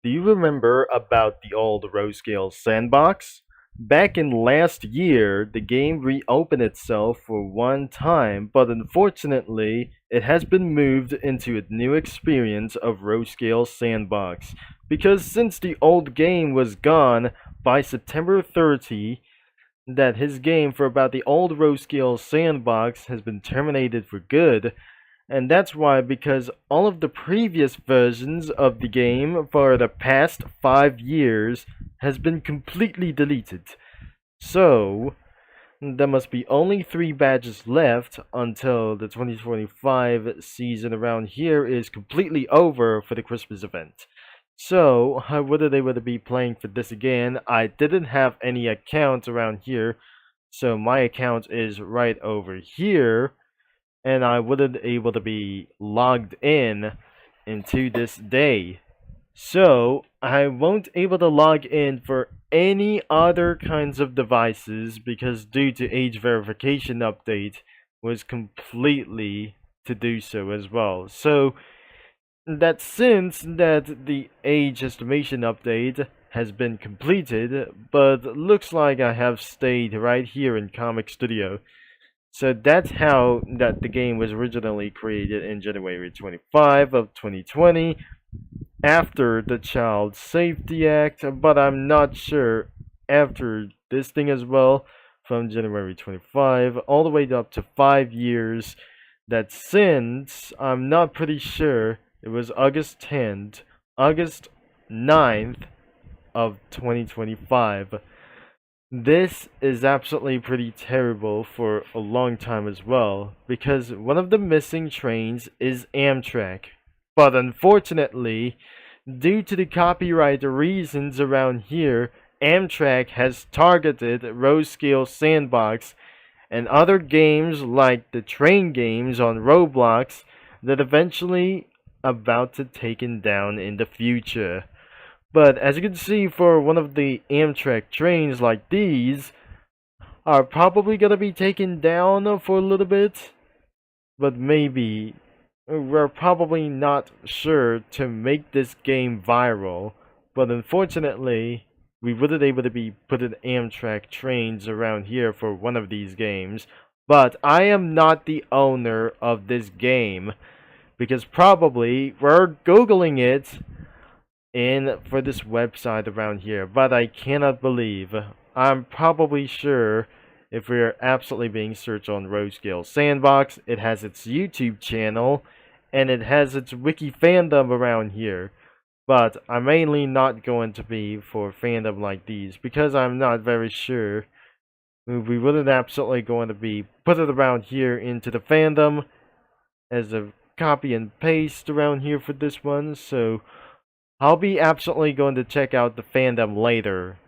Do you remember about the old Roscale Sandbox? Back in last year, the game reopened itself for one time, but unfortunately, it has been moved into a new experience of Roscale Sandbox. Because since the old game was gone by September 30, that his game for about the old Roscale Sandbox has been terminated for good, and that's why, because all of the previous versions of the game for the past 5 years has been completely deleted. So, there must be only 3 badges left until the 2025 season around here is completely over for the Christmas event. So, I wouldn't able to be playing for this again. I didn't have any accounts around here, so my account is right over here, and I wouldn't able to be logged in into this day. So I won't able to log in for any other kinds of devices because due to age verification update was completely to do so as well. So that since that the age estimation update has been completed, but looks like I have stayed right here in Comic Studio. So that's how that the game was originally created in January 25 of 2020 after the Child Safety Act, but I'm not sure after this thing as well from January 25 all the way up to 5 years, that since I'm not pretty sure it was August 10th, August 9th of 2025. This is absolutely pretty terrible for a long time as well, because one of the missing trains is Amtrak. But unfortunately, due to the copyright reasons around here, Amtrak has targeted Roscale Sandbox and other games like the train games on Roblox that eventually about to taken down in the future. But as you can see, for one of the Amtrak trains like these are probably gonna be taken down for a little bit, but maybe we're probably not sure to make this game viral. But unfortunately, we wouldn't able to be putting Amtrak trains around here for one of these games. But I am not the owner of this game because probably we're googling it in for this website around here, but I cannot believe. I'm probably sure if we're absolutely being searched on Roscale Sandbox, it has its YouTube channel and it has its wiki fandom around here. But I'm mainly not going to be for fandom like these because I'm not very sure. We wouldn't absolutely going to be put it around here into the fandom as a copy and paste around here for this one, so I'll be absolutely going to check out the fandom later.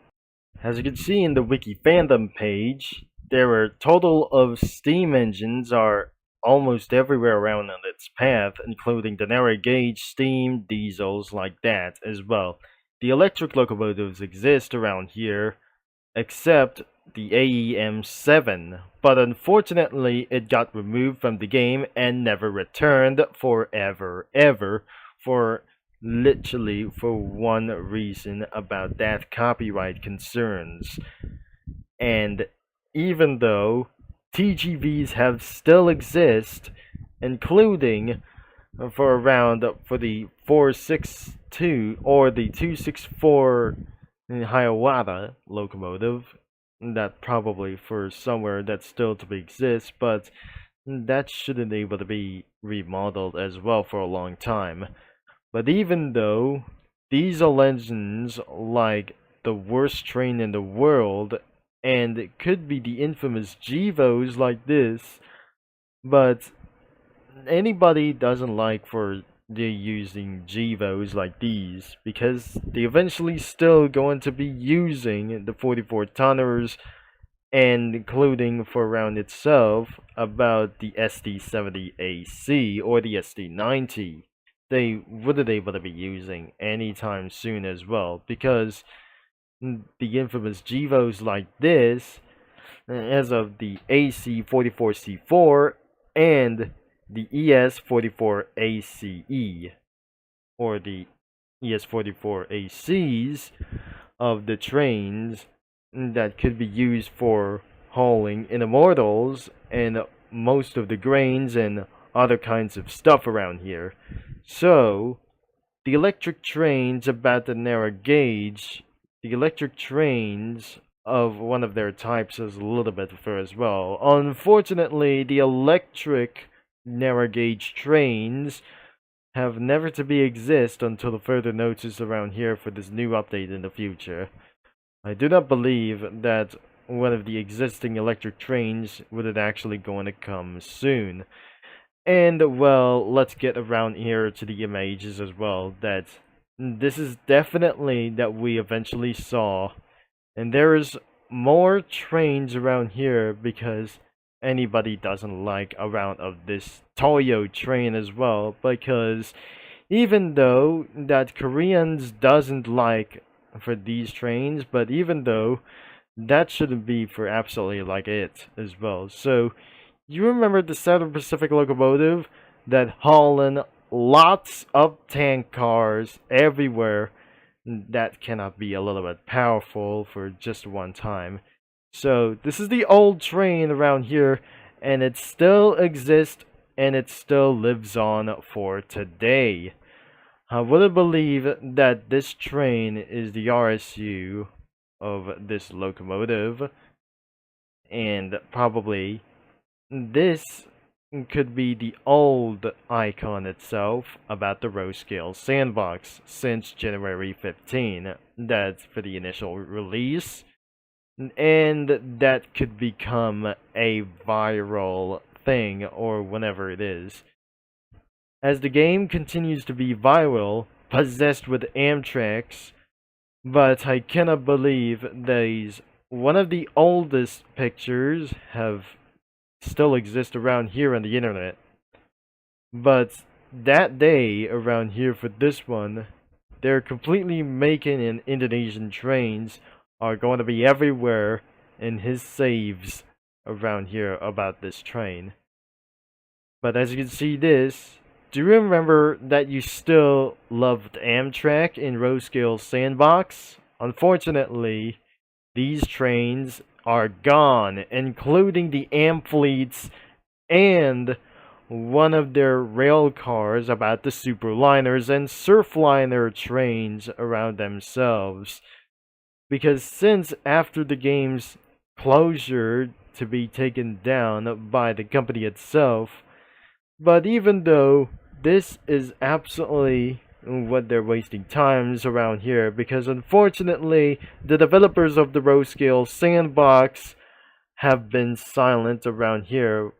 As you can see in the wiki fandom page, there are a total of steam engines are almost everywhere around on its path, including the narrow gauge, steam, diesels like that as well. The electric locomotives exist around here, except the AEM-7, but unfortunately it got removed from the game and never returned forever, ever, for literally for one reason about that copyright concerns. And even though TGVs have still exist, including for around for the 462 or the 264 Hiawatha locomotive, that probably for somewhere that's still to exist, but that shouldn't be able to be remodeled as well for a long time. But even though these are legends like the worst train in the world, and it could be the infamous Gevos like this, but anybody doesn't like for they're using Gevos like these because they eventually still going to be using the 44 tonners and including for around itself about the SD70AC or the SD90 they wouldn't able to be using anytime soon as well because the infamous Gevos like this as of the AC44C4 and the ES44ACE or the ES44ACs of the trains that could be used for hauling in Immortals and most of the grains and other kinds of stuff around here. So, the electric trains about the narrow gauge, the electric trains of one of their types is a little bit fur as well. Unfortunately, the electric narrow gauge trains have never to be exist until the further notice around here for this new update in the future. I do not believe that one of the existing electric trains would actually going to come soon. And well, let's get around here to the images as well, that this is definitely that we eventually saw. And there is more trains around here because anybody doesn't like a round of this Toyo train as well, because even though that Koreans doesn't like for these trains, but even though that shouldn't be for absolutely like it as well. So you remember the Southern Pacific locomotive that hauling lots of tank cars everywhere? That cannot be a little bit powerful for just one time. So this is the old train around here, and it still exists and it still lives on for today. I wouldn't believe that this train is the RSU of this locomotive, and probably this could be the old icon itself about the Rosekill Sandbox since January 15. That's for the initial release. And that could become a viral thing or whenever it is. As the game continues to be viral, possessed with Amtrak's, but I cannot believe these one of the oldest pictures have still exist around here on the internet. But that day around here for this one, they're completely making an Indonesian trains are going to be everywhere in his saves around here about this train. But as you can see this, do you remember that you still loved Amtrak in Rosekill Sandbox? Unfortunately, these trains are gone, including the Amfleets and one of their rail cars about the Superliners and Surfliner trains around themselves. Because since after the game's closure to be taken down by the company itself, but even though this is absolutely what they're wasting times around here, because unfortunately the developers of the Rosekill Sandbox have been silent around here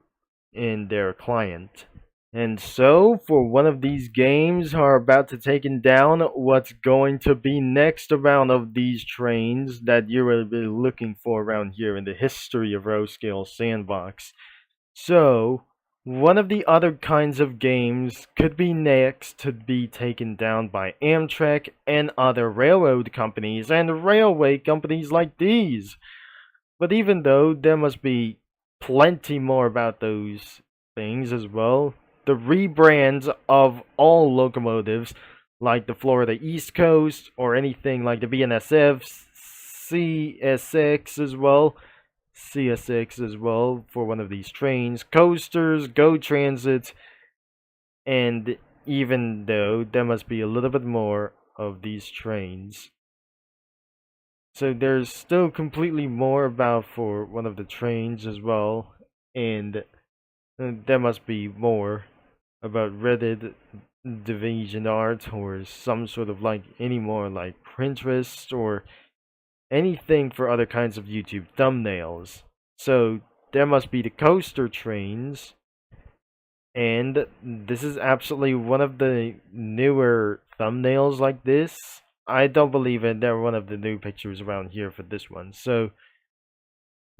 in their client. And so, for one of these games are about to taken down, what's going to be next around of these trains that you will be looking for around here in the history of Rosekill Sandbox. So, one of the other kinds of games could be next to be taken down by Amtrak and other railroad companies and railway companies like these. But even though there must be plenty more about those things as well, the rebrands of all locomotives, like the Florida East Coast or anything like the BNSF, CSX as well for one of these trains, coasters, Go Transit, and even though there must be a little bit more of these trains. So there's still completely more about for one of the trains as well, and there must be more about Reddit Division Art or some sort of like any more like Pinterest or anything for other kinds of YouTube thumbnails. So there must be the coaster trains, and this is absolutely one of the newer thumbnails like this. I don't believe it. They're one of the new pictures around here for this one. So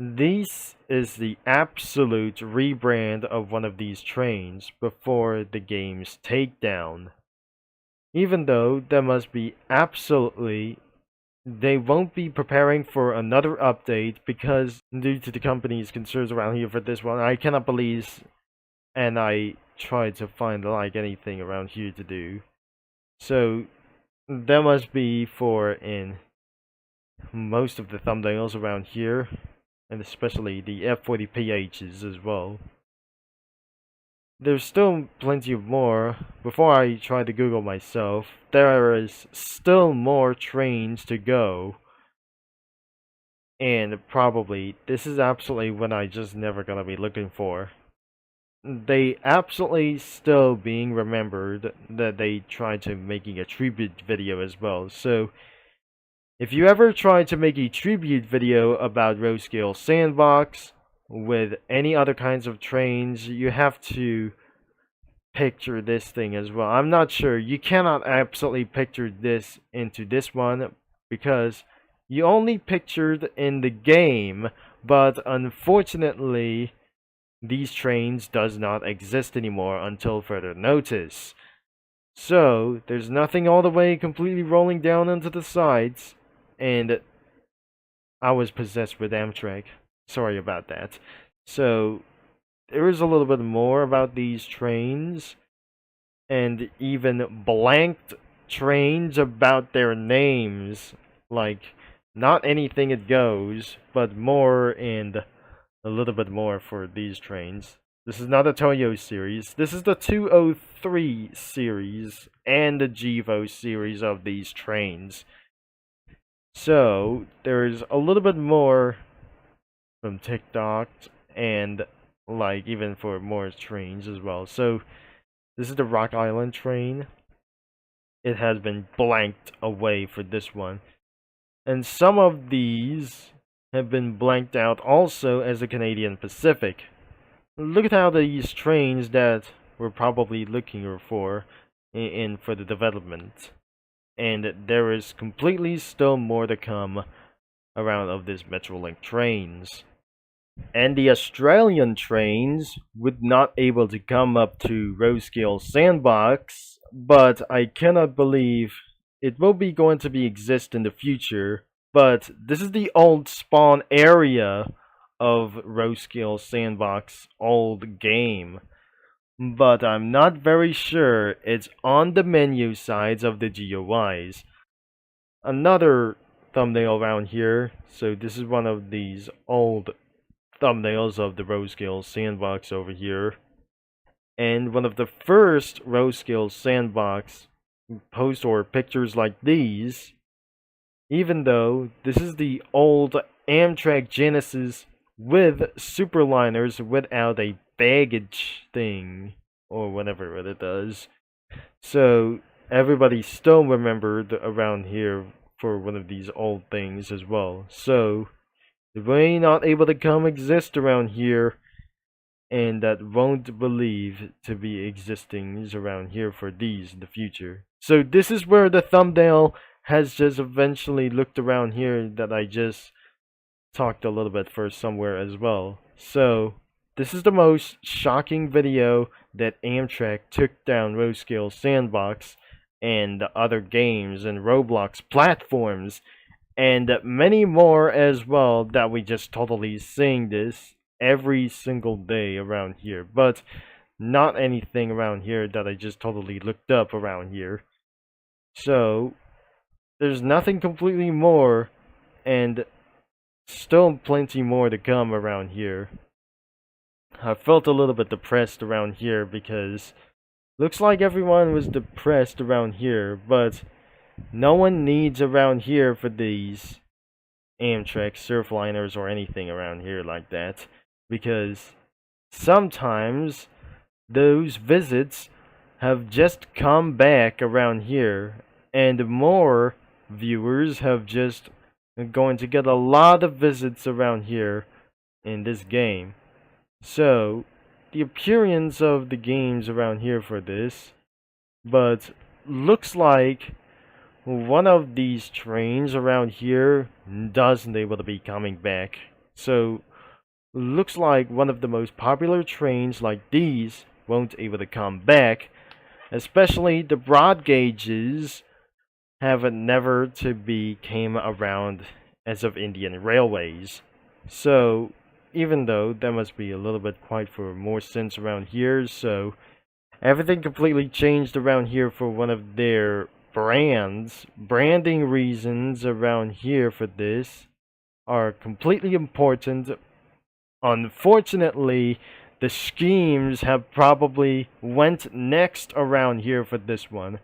this is the absolute rebrand of one of these trains before the game's takedown. Even though there must be absolutely, they won't be preparing for another update because due to the company's concerns around here for this one, I cannot believe, and I tried to find like anything around here to do. So that must be for in most of the thumbnails around here, and especially the F40PHs as well. There's still plenty of more. Before I try to Google myself, there is still more trains to go. And probably, this is absolutely what I just never gonna be looking for. They absolutely still being remembered that they tried to making a tribute video as well. So, if you ever try to make a tribute video about Rosekill Sandbox with any other kinds of trains, you have to picture this thing as well. I'm not sure. You cannot absolutely picture this into this one because you only pictured in the game, but unfortunately these trains does not exist anymore until further notice. So there's nothing all the way completely rolling down into the sides, and I was possessed with Amtrak. Sorry about that. So there is a little bit more about these trains, and even blanked trains about their names. Like, not anything it goes, but more and a little bit more for these trains. This is not a Toyo series. This is the 203 series and the Jivo series of these trains. So, there's a little bit more from TikTok and like even for more trains as well. So, this is the Rock Island train. It has been blanked away for this one. And some of these have been blanked out also as the Canadian Pacific. Look at how these trains that we're probably looking for in for the development. And there is completely still more to come around of this Metrolink trains. And the Australian trains would not able to come up to Rosekill Sandbox, but I cannot believe it will be going to be exist in the future. But this is the old spawn area of Rosekill Sandbox old game. But I'm not very sure it's on the menu sides of the GUIs. Another thumbnail around here. So this is one of these old thumbnails of the Rosekill Sandbox over here. And one of the first Rosekill Sandbox posts or pictures like these, even though this is the old Amtrak Genesis with superliners without a baggage thing, or whatever it does. So everybody still remembered around here for one of these old things as well. So if we not able to come exist around here, and that won't believe to be existing around here for these in the future. So this is where the thumbnail has just eventually looked around here that I just talked a little bit first somewhere as well. So this is the most shocking video that Amtrak took down Rosekill Sandbox and other games and Roblox platforms and many more as well that we just totally seeing this every single day around here, but not anything around here that I just totally looked up around here. So there's nothing completely more, and still plenty more to come around here. I felt a little bit depressed around here because looks like everyone was depressed around here, but no one needs around here for these Amtrak surfliners or anything around here like that, because sometimes those visits have just come back around here, and more viewers have just going to get a lot of visits around here in this game. So the appearance of the games around here for this, but looks like one of these trains around here doesn't able to be coming back. So looks like one of the most popular trains like these won't able to come back, especially the broad gauges have never to be came around as of Indian Railways. So even though that must be a little bit quite for more sense around here, so everything completely changed around here for one of their branding reasons around here for this are completely important. Unfortunately, the schemes have probably went next around here for this one.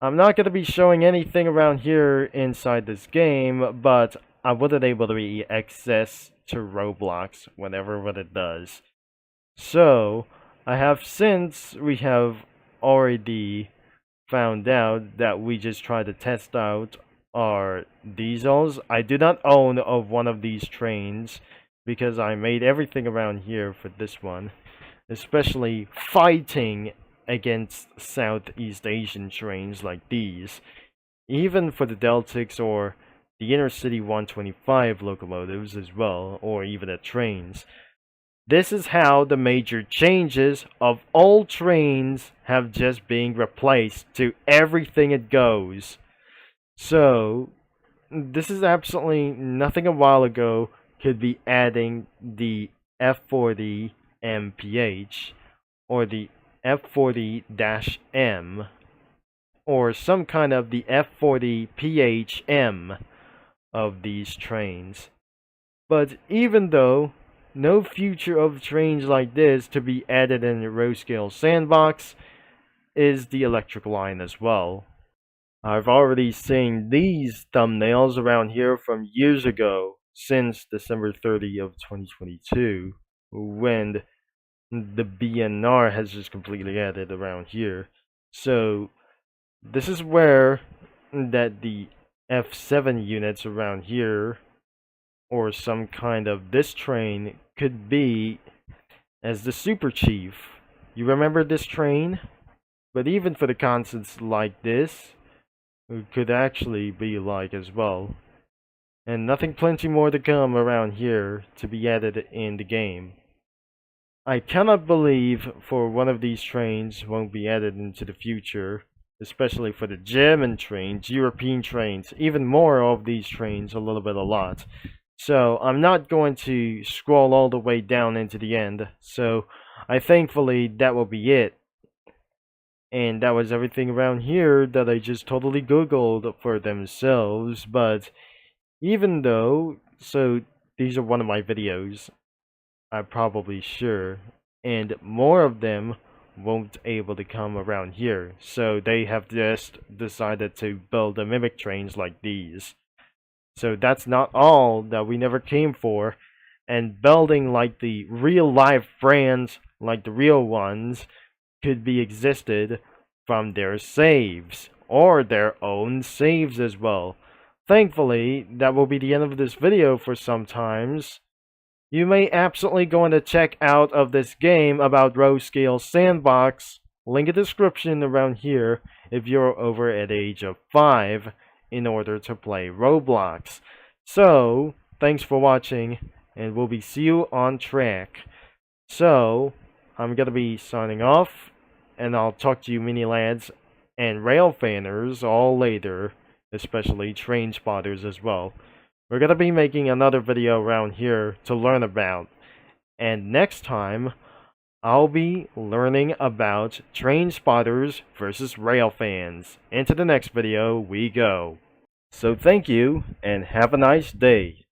I'm not going to be showing anything around here inside this game, but I wasn't able to be access to Roblox whenever what it does. So, since we have already found out that we just tried to test out our diesels. I do not own of one of these trains because I made everything around here for this one, especially fighting against Southeast Asian trains like these. Even for the Deltics or the Intercity 125 locomotives as well, or even the trains. This is how the major changes of old trains have just been replaced to everything it goes. So, this is absolutely nothing a while ago could be adding the F40 MPH or the F40-M or some kind of the F40 PHM of these trains. But even though no future of trains like this to be added in the row scale sandbox is the electric line as well. I've already seen these thumbnails around here from years ago, since December 30 of 2022, when the BNR has just completely added around here. So this is where that the F7 units around here or some kind of this train could be as the Super Chief. You remember this train? But even for the concepts like this, it could actually be like as well. And nothing plenty more to come around here to be added in the game. I cannot believe for one of these trains won't be added into the future, especially for the German trains, European trains, even more of these trains, a lot. So I'm not going to scroll all the way down into the end. So thankfully that will be it. And that was everything around here that I just totally googled for themselves. But even though, so these are one of my videos, I'm probably sure, and more of them won't able to come around here. So they have just decided to build the mimic trains like these. So that's not all that we never came for, and building like the real life brands, like the real ones, could be existed from their saves, or their own saves as well. Thankfully, that will be the end of this video for sometimes. You may absolutely go in to check out of this game about row scale sandbox, link in the description around here if you're over at the age of 5 in order to play Roblox. So, thanks for watching, and we'll be see you on track. So, I'm gonna be signing off, and I'll talk to you mini lads and rail fanners all later, especially train spotters as well. We're gonna be making another video around here to learn about, and next time I'll be learning about train spotters versus rail fans. Into the next video we go. So thank you, and have a nice day.